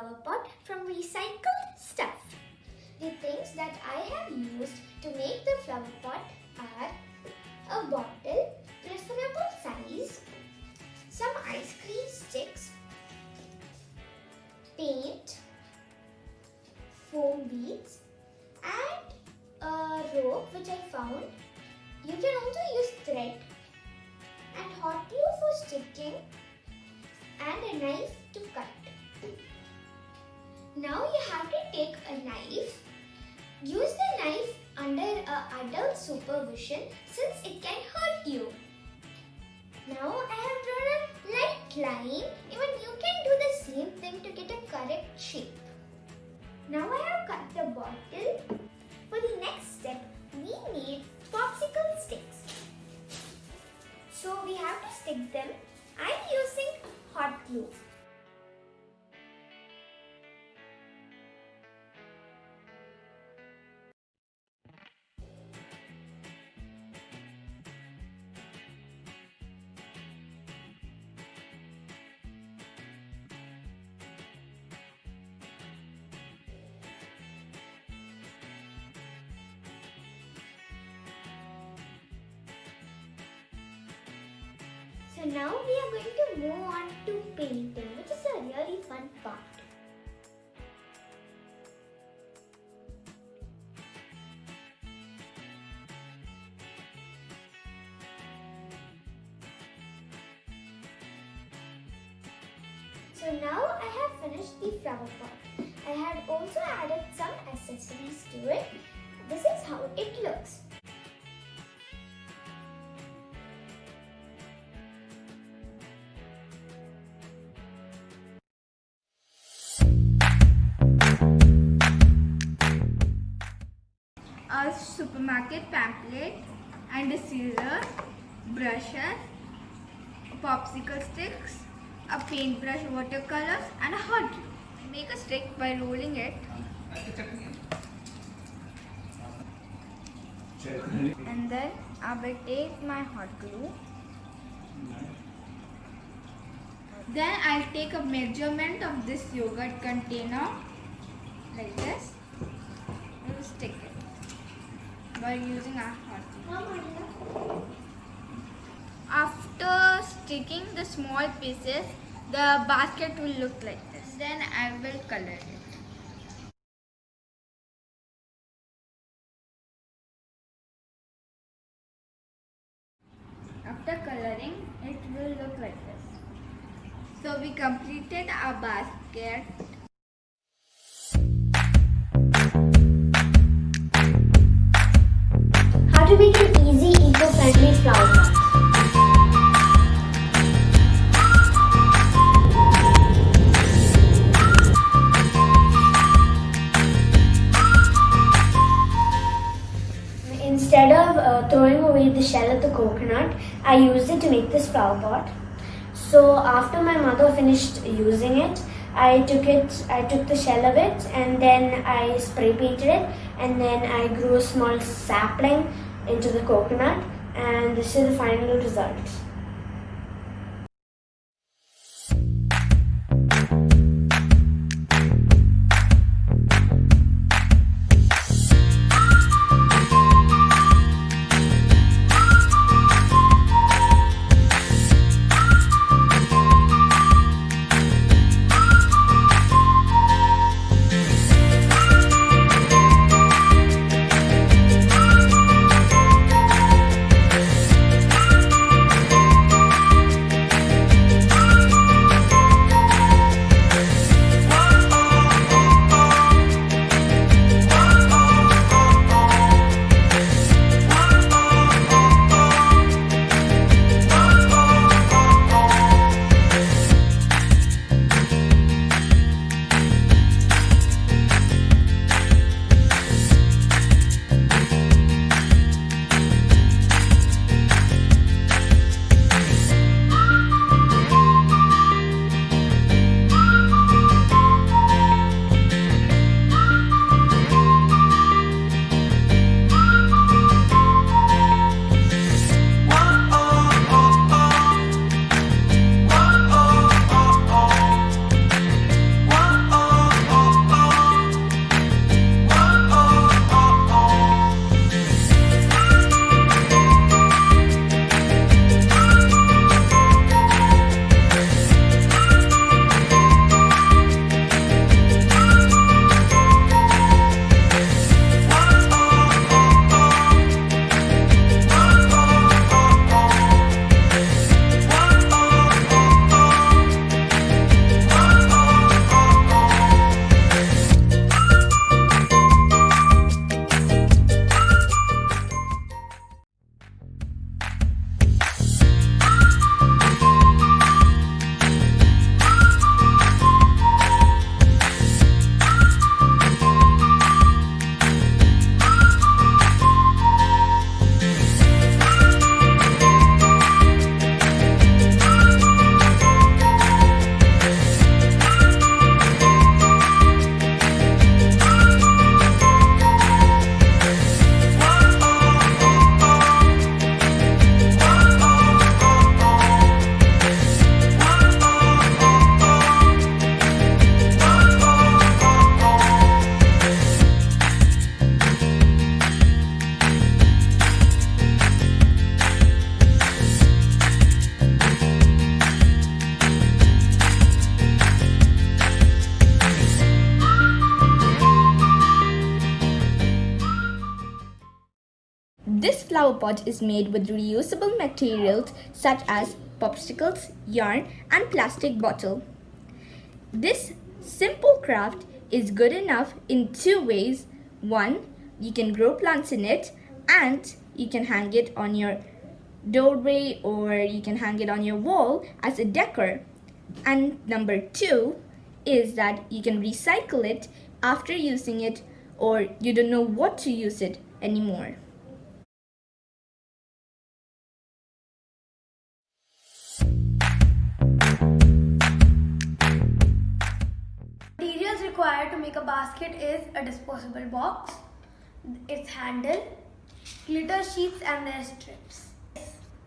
flower pot from recycled stuff. The things that I have used to make the flower pot are a bottle, preferable size, some ice cream sticks, paint, foam beads, and a rope which I found. You can also use thread and hot glue for sticking and a knife to cut. Now you have to take a knife. Use the knife under adult supervision since it can hurt you. Now I have drawn a light line. Even you can do the same thing to get a correct shape. Now I have cut the bottle. For the next step, we need popsicle sticks. So we have to stick them. I'm using hot glue. So now we are going to move on to painting, which is a really fun part. So now I have finished the flower pot. I had also added some accessories to it. This is how it looks. A supermarket pamphlet and a scissor, brushes, popsicle sticks, a paintbrush, watercolors and a hot glue. Make a stick by rolling it and then I will take my hot glue. Then I'll take a measurement of this yogurt container like this. We will stick it by using our hot glue. After sticking the small pieces, the basket will look like this. Then I will color it. After coloring, it will look like this. So we completed our basket. How to make an easy eco-friendly flower pot. Instead of throwing away the shell of the coconut, I used it to make this flower pot. So after my mother finished using it, I took the shell of it and then I spray painted it, and then I grew a small sapling into the coconut, and this is the final result. This flower pot is made with reusable materials such as popsicles, yarn, and plastic bottle. This simple craft is good enough in two ways. One, you can grow plants in it and you can hang it on your doorway or you can hang it on your wall as a decor. And number two is that you can recycle it after using it or you don't know what to use it anymore. Materials required to make a basket is a disposable box, its handle, glitter sheets and their strips.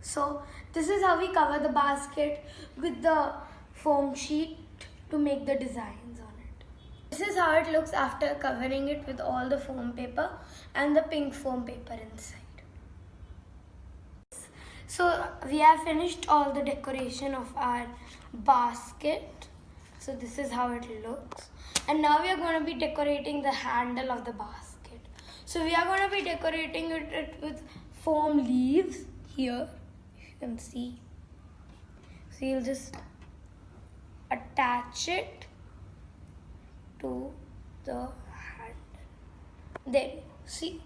So this is how we cover the basket with the foam sheet to make the designs on it. This is how it looks after covering it with all the foam paper and the pink foam paper inside. So we have finished all the decoration of our basket. So this is how it looks. And now we are going to be decorating the handle of the basket. So we are going to be decorating it with foam leaves here. You can see. So you'll just attach it to the handle. There you go. See?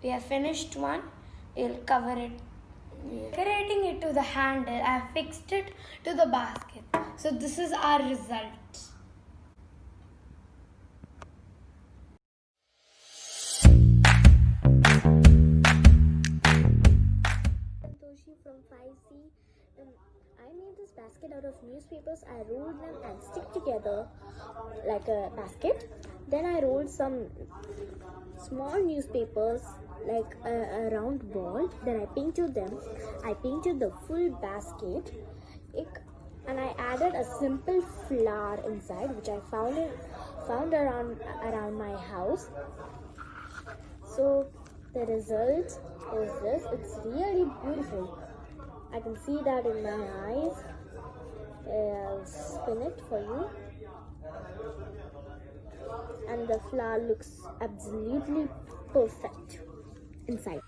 We have finished one. We'll cover it. Decorating it to the handle, I have fixed it to the basket. So this is our result. From 5C. I made this basket out of newspapers. I rolled them and stick together like a basket. Then I rolled some small newspapers like a round ball. Then I painted them. I painted the full basket. And I added a simple flower inside, which I found around my house. So the result is this. It's really beautiful. I can see that in my eyes. I'll spin it for you. And the flower looks absolutely perfect inside.